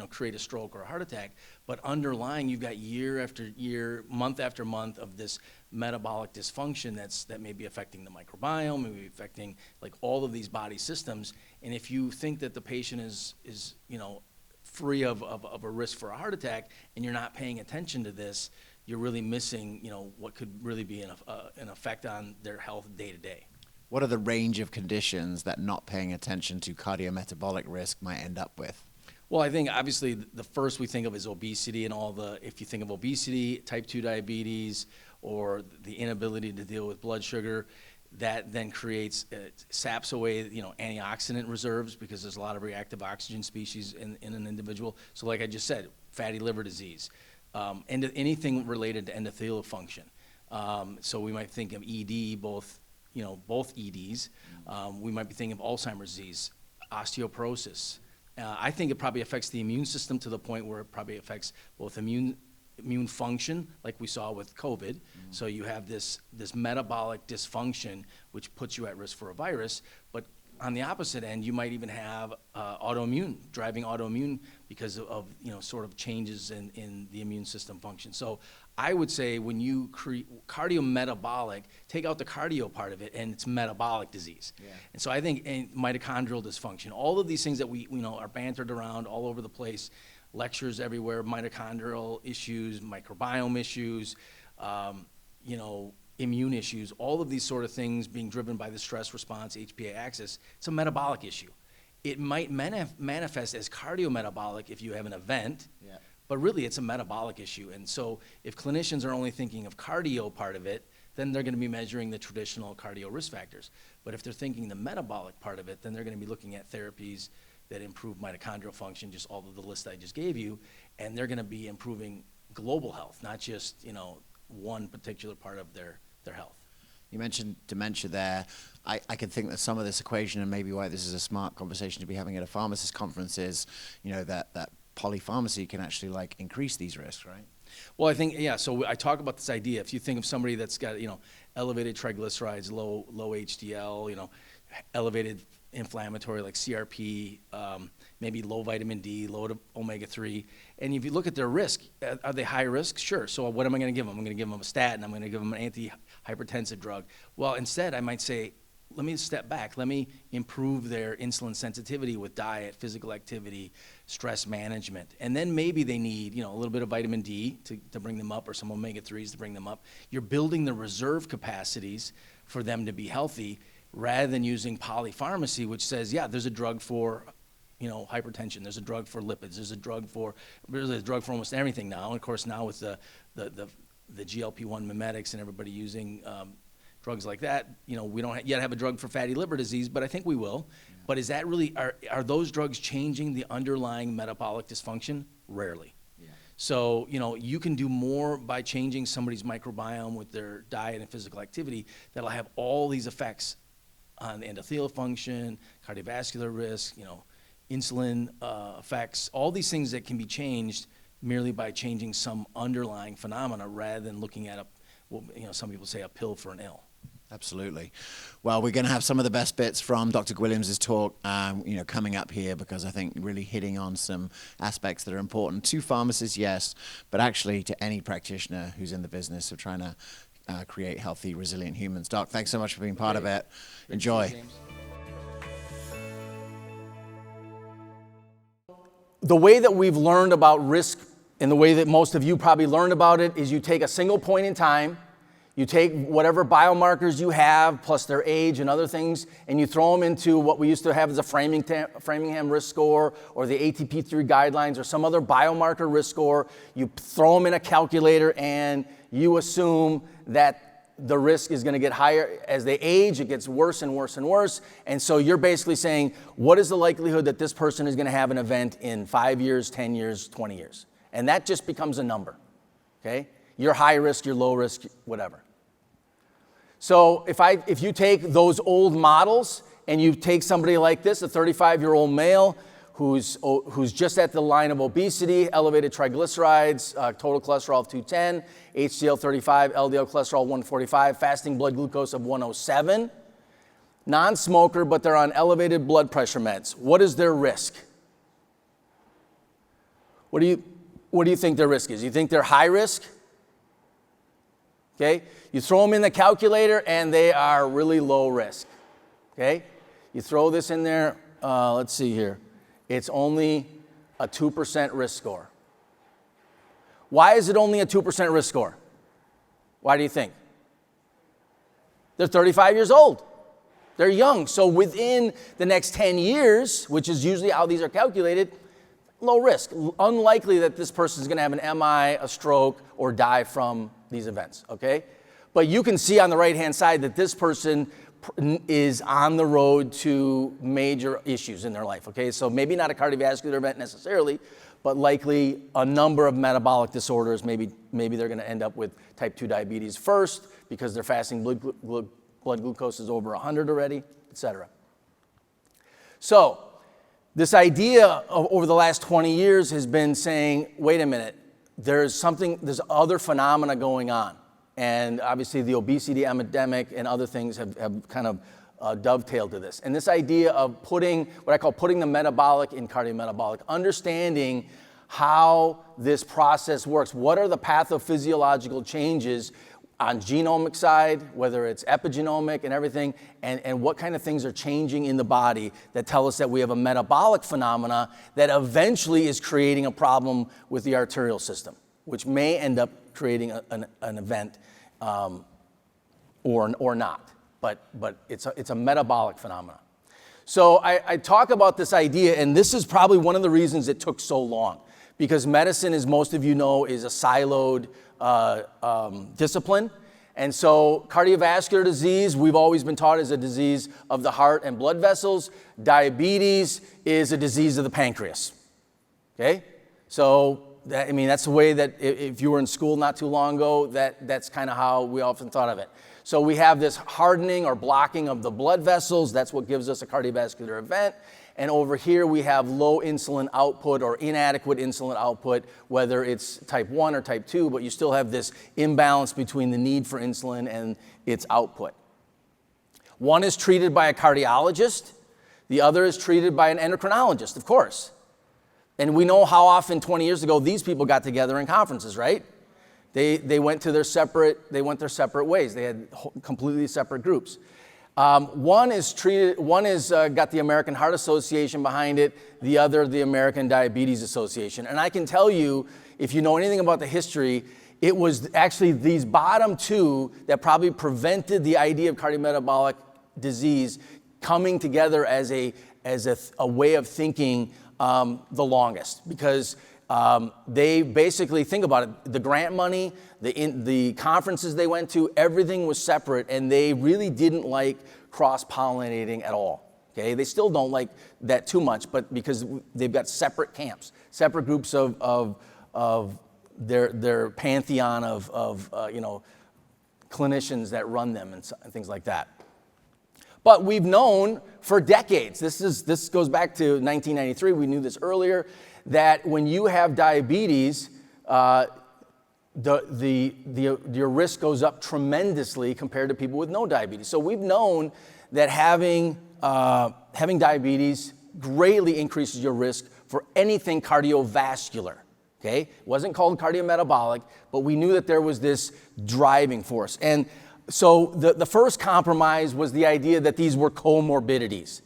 create a stroke or a heart attack, but underlying you've got year after year, month after month of this metabolic dysfunction that may be affecting the microbiome, may be affecting like all of these body systems. And if you think that the patient is free of a risk for a heart attack and you're not paying attention to this, you're really missing what could really be an effect on their health day to day. What are the range of conditions that not paying attention to cardiometabolic risk might end up with? Well, I think obviously the first we think of is obesity and if you think of obesity, type 2 diabetes, or the inability to deal with blood sugar, that then creates, saps away, antioxidant reserves because there's a lot of reactive oxygen species in an individual. So like I just said, fatty liver disease, and anything related to endothelial function. So we might think of ED, both EDs. We might be thinking of Alzheimer's disease, osteoporosis. I think it probably affects the immune system to the point where it probably affects both immune function, like we saw with COVID. So you have this metabolic dysfunction, which puts you at risk for a virus. But on the opposite end, you might even have driving autoimmune because of sort of changes in the immune system function. So I would say when you create cardiometabolic, take out the cardio part of it, and it's metabolic disease. Yeah. And so I think mitochondrial dysfunction, all of these things that we are bantered around all over the place, lectures everywhere, mitochondrial issues, microbiome issues, immune issues, all of these sort of things being driven by the stress response, HPA axis, it's a metabolic issue. it might manifest as cardiometabolic if you have an event, but really it's a metabolic issue. And so if clinicians are only thinking of cardio part of it, then they're going to be measuring the traditional cardio risk factors. But if they're thinking the metabolic part of it, then they're going to be looking at therapies that improve mitochondrial function, just all of the list I just gave you, and they're going to be improving global health, not just, you know, one particular part of their health. You mentioned dementia there. I can think that some of this equation, and maybe why this is a smart conversation to be having at a pharmacist conference, is, you know, that polypharmacy can actually like increase these risks, right? Well, I think, yeah, so I talk about this idea. If you think of somebody that's got, you know, elevated triglycerides, low HDL, you know, elevated inflammatory like CRP, maybe low vitamin D, low omega-3, and if you look at their risk, are they high risk? Sure. So what am I going to give them? I'm going to give them a statin. I'm going to give them an antihypertensive drug. Well, instead, I might say, let me step back. Let me improve their insulin sensitivity with diet, physical activity, stress management. And then maybe they need, you know, a little bit of vitamin D to bring them up, or some omega-3s to bring them up. You're building the reserve capacities for them to be healthy, rather than using polypharmacy, which says, yeah, there's a drug for, you know, hypertension, there's a drug for lipids, there's a drug for almost everything now. And of course, now with the GLP-1 mimetics and everybody using drugs like that, you know, we don't yet have a drug for fatty liver disease, but I think we will. Yeah. But is that really, are those drugs changing the underlying metabolic dysfunction? Rarely. Yeah. So, you know, you can do more by changing somebody's microbiome with their diet and physical activity that'll have all these effects on the endothelial function, cardiovascular risk, you know, insulin effects, all these things that can be changed merely by changing some underlying phenomena rather than looking at you know, some people say a pill for an ill. Absolutely. Well, we're going to have some of the best bits from Dr. Guilliams' talk, you know, coming up here, because I think really hitting on some aspects that are important to pharmacists, yes, but actually to any practitioner who's in the business of trying to create healthy, resilient humans. Doc, thanks so much for being part of it. Enjoy. The way that we've learned about risk, and the way that most of you probably learned about it, is you take a single point in time, you take whatever biomarkers you have, plus their age and other things, and you throw them into what we used to have as a Framingham risk score, or the ATP3 guidelines, or some other biomarker risk score. You throw them in a calculator, and you assume that the risk is going to get higher. As they age, it gets worse and worse and worse. And so you're basically saying, what is the likelihood that this person is going to have an event in 5 years, 10 years, 20 years? And that just becomes a number, okay? You're high risk, you're low risk, whatever. So if you take those old models and you take somebody like this, a 35-year-old male who's just at the line of obesity, elevated triglycerides, total cholesterol of 210, HDL 35, LDL cholesterol 145, fasting blood glucose of 107, non-smoker, but they're on elevated blood pressure meds. What is their risk? What do you think their risk is? You think they're high risk? Okay, you throw them in the calculator and they are really low risk. Okay, you throw this in there, let's see here. It's only a 2% risk score. Why is it only a 2% risk score? Why do you think? They're 35 years old. They're young. So within the next 10 years, which is usually how these are calculated, low risk. Unlikely that this person is going to have an MI, a stroke, or die from these events, okay? But you can see on the right-hand side that this person is on the road to major issues in their life, okay? So maybe not a cardiovascular event necessarily, but likely a number of metabolic disorders. Maybe they're going to end up with type 2 diabetes first because their fasting blood glucose is over 100 already, et cetera. So this idea of over the last 20 years has been saying, wait a minute, there's other phenomena going on. And obviously the obesity epidemic and other things have kind of dovetailed to this. And this idea of putting the metabolic in cardiometabolic, understanding how this process works. What are the pathophysiological changes on genomic side, whether it's epigenomic and everything, and what kind of things are changing in the body that tell us that we have a metabolic phenomena that eventually is creating a problem with the arterial system, which may end up creating an event or not. But it's a metabolic phenomena. So I talk about this idea, and this is probably one of the reasons it took so long, because medicine, as most of you know, is a siloed discipline. And so cardiovascular disease, we've always been taught, is a disease of the heart and blood vessels. Diabetes is a disease of the pancreas. Okay? So, that's the way that if you were in school not too long ago, that's kind of how we often thought of it. So we have this hardening or blocking of the blood vessels. That's what gives us a cardiovascular event. And over here we have low insulin output or inadequate insulin output, whether it's type 1 or type 2, but you still have this imbalance between the need for insulin and its output. One is treated by a cardiologist. The other is treated by an endocrinologist, of course. And we know how often 20 years ago these people got together in conferences, right? They went their separate ways. They had completely separate groups. One is got the American Heart Association behind it, the other the American Diabetes Association. And I can tell you, if you know anything about the history, it was actually these bottom two that probably prevented the idea of cardiometabolic disease coming together as a way of thinking the longest, because they basically, think about it, the grant money, the conferences they went to, everything was separate, and they really didn't like cross-pollinating at all. Okay, they still don't like that too much, but because they've got separate camps, separate groups of their pantheon of clinicians that run them and things like that. But we've known for decades, this goes back to 1993, we knew this earlier, that when you have diabetes, your risk goes up tremendously compared to people with no diabetes. So we've known that having diabetes greatly increases your risk for anything cardiovascular. Okay, it wasn't called cardiometabolic, but we knew that there was this driving force. And so the first compromise was the idea that these were comorbidities.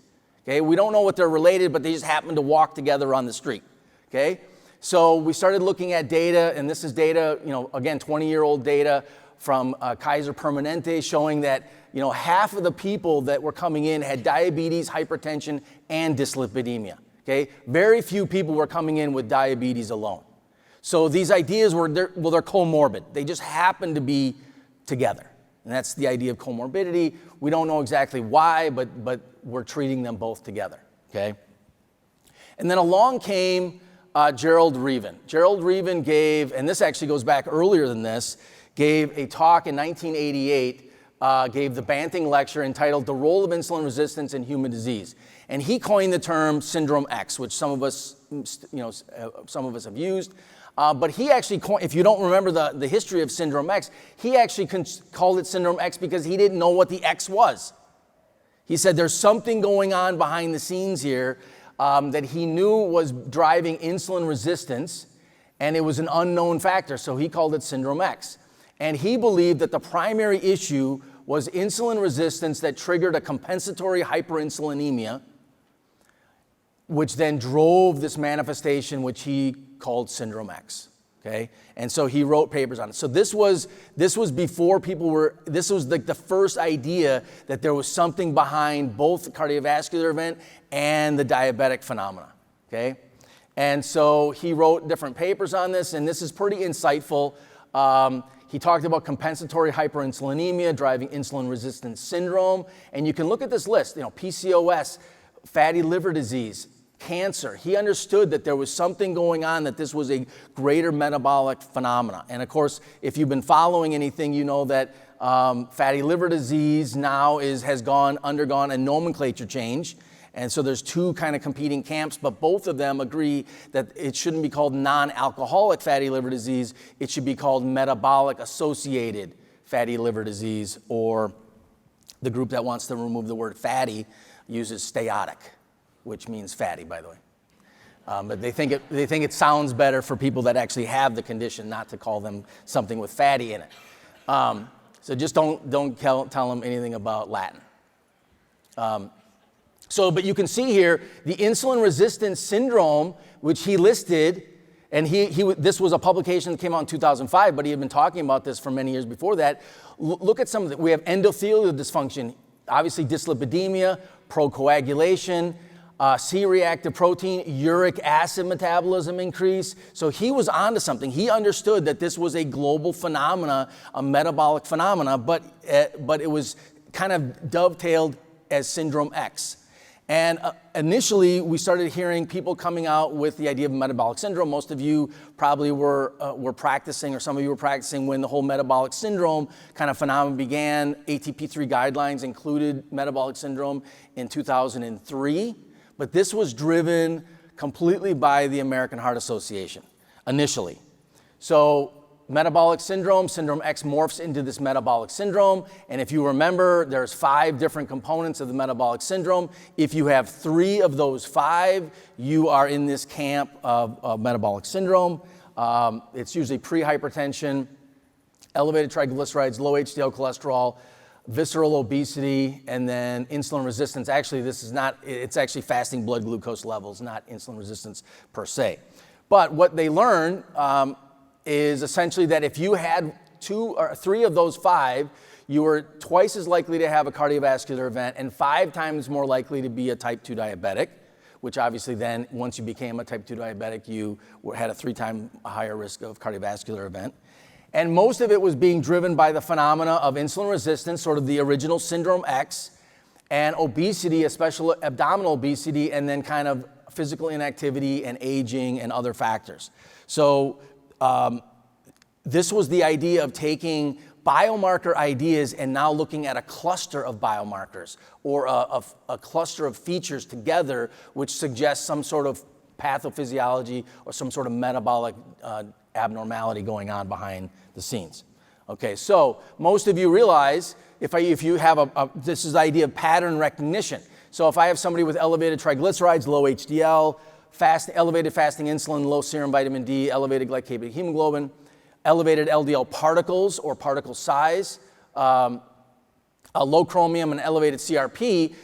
Okay, we don't know what they're related, but they just happen to walk together on the street. Okay, so we started looking at data, and this is data, again, 20-year-old data from Kaiser Permanente, showing that half of the people that were coming in had diabetes, hypertension, and dyslipidemia. Okay, very few people were coming in with diabetes alone. So these ideas they're comorbid. They just happen to be together. And that's the idea of comorbidity. We don't know exactly why, but we're treating them both together, okay? And then along came Gerald Reaven. Gerald Reaven gave, and this actually goes back earlier than this, gave a talk in 1988, gave the Banting lecture entitled The Role of Insulin Resistance in Human Disease. And he coined the term Syndrome X, which some of us have used. But he actually, if you don't remember the history of Syndrome X, he actually called it Syndrome X because he didn't know what the X was. He said there's something going on behind the scenes here that he knew was driving insulin resistance, and it was an unknown factor, so he called it Syndrome X. And he believed that the primary issue was insulin resistance that triggered a compensatory hyperinsulinemia, which then drove this manifestation, which he called Syndrome X, okay? And so he wrote papers on it. So this was before this was the first idea that there was something behind both the cardiovascular event and the diabetic phenomena, okay? And so he wrote different papers on this, and this is pretty insightful. He talked about compensatory hyperinsulinemia driving insulin resistance syndrome, and you can look at this list, PCOS, fatty liver disease, cancer. He understood that there was something going on, that this was a greater metabolic phenomena. And of course, if you've been following anything, you know that fatty liver disease now has undergone a nomenclature change. And so there's two kind of competing camps, but both of them agree that it shouldn't be called non-alcoholic fatty liver disease. It should be called metabolic associated fatty liver disease, or the group that wants to remove the word fatty uses steatotic, which means fatty, by the way. But they think it sounds better for people that actually have the condition, not to call them something with fatty in it. So just don't tell them anything about Latin. But you can see here the insulin resistance syndrome, which he listed, and this was a publication that came out in 2005, but he had been talking about this for many years before that. Look at some of it. We have endothelial dysfunction, obviously dyslipidemia, procoagulation, C-reactive protein, uric acid metabolism increase. So he was onto something. He understood that this was a global phenomena, a metabolic phenomena, but it was kind of dovetailed as Syndrome X. And initially, we started hearing people coming out with the idea of metabolic syndrome. Most of you probably were practicing, or some of you were practicing when the whole metabolic syndrome kind of phenomenon began. ATP3 guidelines included metabolic syndrome in 2003, but this was driven completely by the American Heart Association initially. So metabolic syndrome, Syndrome X morphs into this metabolic syndrome. And if you remember, there's 5 different components of the metabolic syndrome. If you have 3 of those 5, you are in this camp of metabolic syndrome. It's usually pre-hypertension, elevated triglycerides, low HDL cholesterol, visceral obesity, and then insulin resistance. Actually, it's actually fasting blood glucose levels, not insulin resistance per se. But what they learned, is essentially that if you had 2 or 3 of those 5, you were twice as likely to have a cardiovascular event and 5 times more likely to be a type 2 diabetic, which obviously then, once you became a type 2 diabetic, you had a 3 times higher risk of cardiovascular event. And most of it was being driven by the phenomena of insulin resistance, sort of the original Syndrome X, and obesity, especially abdominal obesity, and then kind of physical inactivity and aging and other factors. So this was the idea of taking biomarker ideas and now looking at a cluster of biomarkers or a cluster of features together, which suggests some sort of pathophysiology or some sort of metabolic abnormality going on behind the scenes. Okay, so most of you realize if you have this is the idea of pattern recognition. So if I have somebody with elevated triglycerides, low HDL, elevated fasting insulin, low serum vitamin D, elevated glycated hemoglobin, elevated LDL particles or particle size, low chromium and elevated CRP,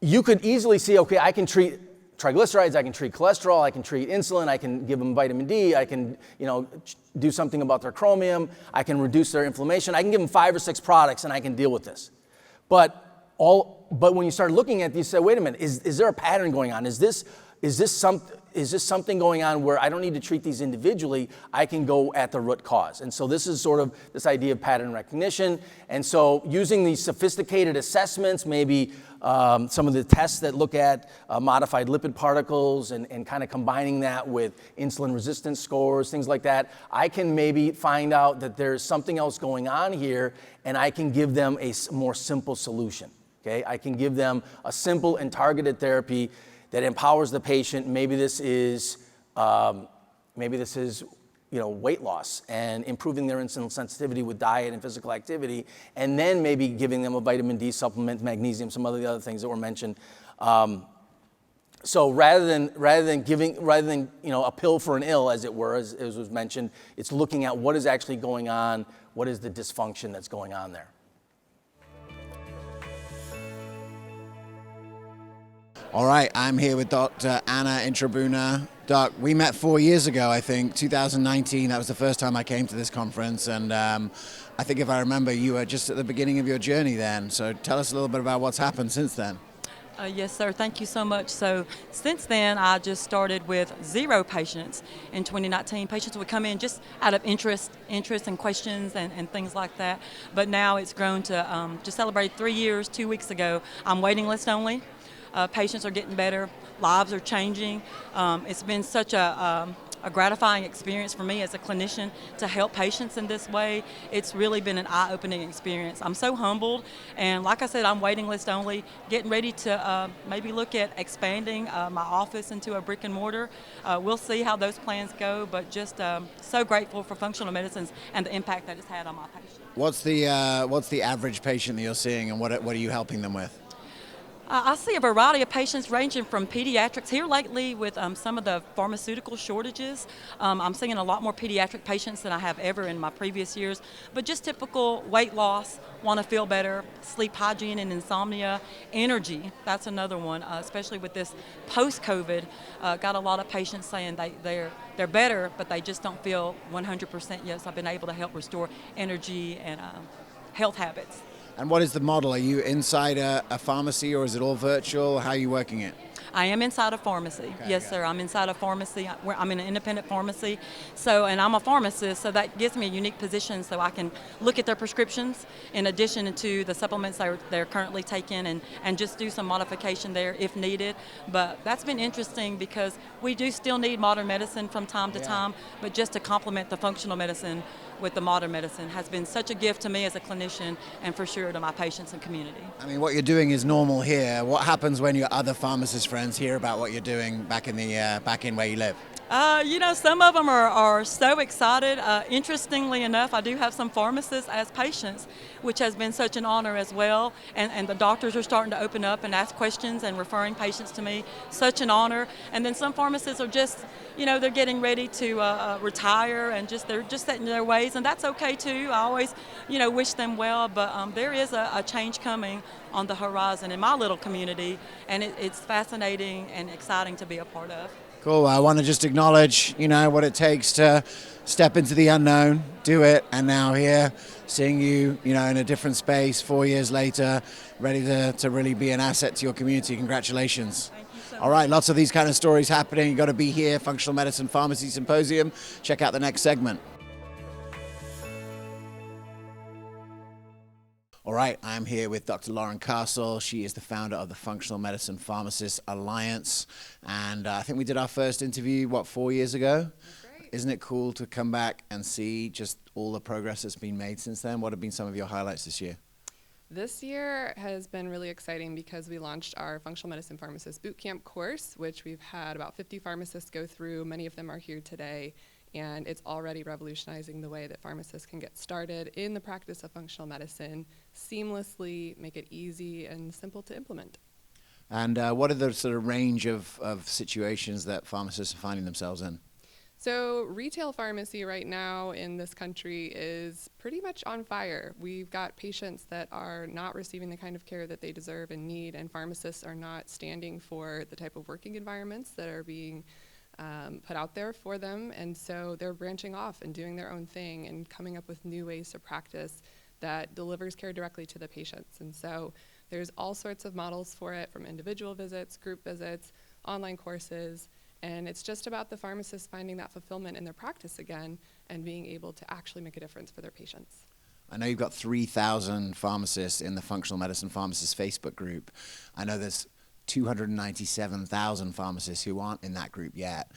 you could easily see, okay, I can treat triglycerides, I can treat cholesterol, I can treat insulin, I can give them vitamin D, I can do something about their chromium, I can reduce their inflammation, I can give them 5 or 6 products and I can deal with this. But when you start looking at these, you say, wait a minute, is there a pattern going on? Is this something going on where I don't need to treat these individually, I can go at the root cause? And so this is sort of this idea of pattern recognition. And so using these sophisticated assessments, maybe some of the tests that look at modified lipid particles and kind of combining that with insulin resistance scores, things like that, I can maybe find out that there's something else going on here and I can give them a more simple solution. Okay? I can give them a simple and targeted therapy that empowers the patient. Maybe this is weight loss and improving their insulin sensitivity with diet and physical activity, and then maybe giving them a vitamin D supplement, magnesium, some of the other things that were mentioned. So rather than giving a pill for an ill, as it were, as was mentioned, it's looking at what is actually going on, what is the dysfunction that's going on there. All right, I'm here with Dr. Anna in Tribuna. Doc, we met 4 years ago, I think, 2019. That was the first time I came to this conference. And I think if I remember, you were just at the beginning of your journey then. So tell us a little bit about what's happened since then. Yes, sir. Thank you so much. So since then, I just started with 0 patients in 2019. Patients would come in just out of interest and questions and things like that. But now it's grown to just celebrate 3 years, 2 weeks ago. I'm waiting list only. Patients are getting better, lives are changing. It's been such a gratifying experience for me as a clinician to help patients in this way. It's really been an eye-opening experience. I'm so humbled, and like I said, I'm waiting list only, getting ready to maybe look at expanding my office into a brick and mortar. We'll see how those plans go, but just so grateful for functional medicines and the impact that it's had on my patients. What's the average patient that you're seeing, and what are you helping them with? I see a variety of patients ranging from pediatrics here lately with some of the pharmaceutical shortages. I'm seeing a lot more pediatric patients than I have ever in my previous years, but just typical weight loss, want to feel better, sleep hygiene and insomnia, energy, that's another one, especially with this post-COVID. Got a lot of patients saying they're better, but they just don't feel 100% yet, so I've been able to help restore energy and health habits. And what is the model? Are you inside a pharmacy or is it all virtual? How are you working it? I am inside a pharmacy. Okay, Yes, sir. I'm inside a pharmacy. I'm in an independent pharmacy. And I'm a pharmacist, so that gives me a unique position so I can look at their prescriptions in addition to the supplements they're currently taking and just do some modification there if needed. But that's been interesting because we do still need modern medicine from time to time, but just to complement the functional medicine with the modern medicine has been such a gift to me as a clinician and for sure to my patients and community. I mean, what you're doing is normal here. What happens when your other pharmacist friends hear about what you're doing back in where you live? Some of them are so excited. Interestingly enough, I do have some pharmacists as patients, which has been such an honor as well. And the doctors are starting to open up and ask questions and referring patients to me. Such an honor. And then some pharmacists are just, they're getting ready to retire and they're just set in their ways. And that's okay too. I always, wish them well. But there is a change coming on the horizon in my little community. And it's fascinating and exciting to be a part of. Cool. I want to just acknowledge, what it takes to step into the unknown, do it, and now here, seeing you, in a different space 4 years later, ready to really be an asset to your community. Congratulations. Thank you so much. All right, lots of these kind of stories happening. You've got to be here, Functional Medicine Pharmacy Symposium. Check out the next segment. All right, I'm here with Dr. Lauren Castle. She is the founder of the Functional Medicine Pharmacists Alliance. And I think we did our first interview, 4 years ago? That's right. Isn't it cool to come back and see just all the progress that's been made since then? What have been some of your highlights this year? This year has been really exciting because we launched our Functional Medicine Pharmacist Bootcamp course, which we've had about 50 pharmacists go through. Many of them are here today. And it's already revolutionizing the way that pharmacists can get started in the practice of functional medicine, seamlessly, make it easy and simple to implement. And what are the sort of range of situations that pharmacists are finding themselves in? So retail pharmacy right now in this country is pretty much on fire. We've got patients that are not receiving the kind of care that they deserve and need, and pharmacists are not standing for the type of working environments that are being put out there for them, and so they're branching off and doing their own thing and coming up with new ways to practice that delivers care directly to the patients. And so there's all sorts of models for it, from individual visits, group visits, online courses, and it's just about the pharmacists finding that fulfillment in their practice again and being able to actually make a difference for their patients. I know you've got 3,000 pharmacists in the Functional Medicine Pharmacists Facebook group. I know there's 297,000 pharmacists who aren't in that group yet.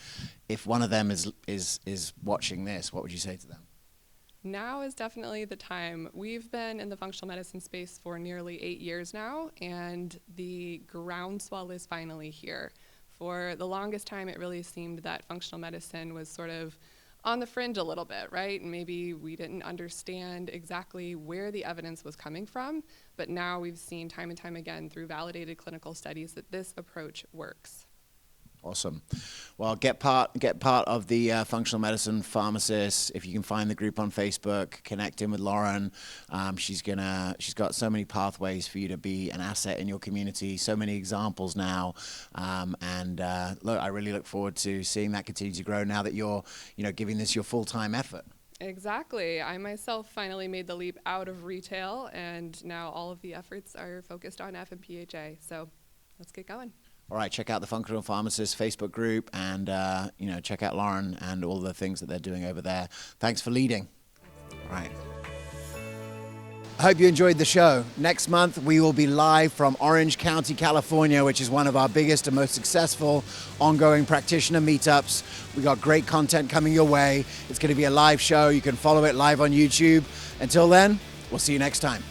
If one of them is watching this, what would you say to them? Now is definitely the time. We've been in the functional medicine space for nearly 8 years now, and the groundswell is finally here. For the longest time, it really seemed that functional medicine was sort of on the fringe a little bit, right? And maybe we didn't understand exactly where the evidence was coming from, but now we've seen time and time again through validated clinical studies that this approach works. Awesome. Well, get part of the Functional Medicine Pharmacists. If you can find the group on Facebook, connect in with Lauren. She's got so many pathways for you to be an asset in your community, so many examples now. Look, I really look forward to seeing that continue to grow now that you're, giving this your full-time effort. Exactly. I myself finally made the leap out of retail, and now all of the efforts are focused on FMPHA. So let's get going. All right, check out the Functional Pharmacists Facebook group and, check out Lauren and all the things that they're doing over there. Thanks for leading. All right. I hope you enjoyed the show. Next month, we will be live from Orange County, California, which is one of our biggest and most successful ongoing practitioner meetups. We got great content coming your way. It's going to be a live show. You can follow it live on YouTube. Until then, we'll see you next time.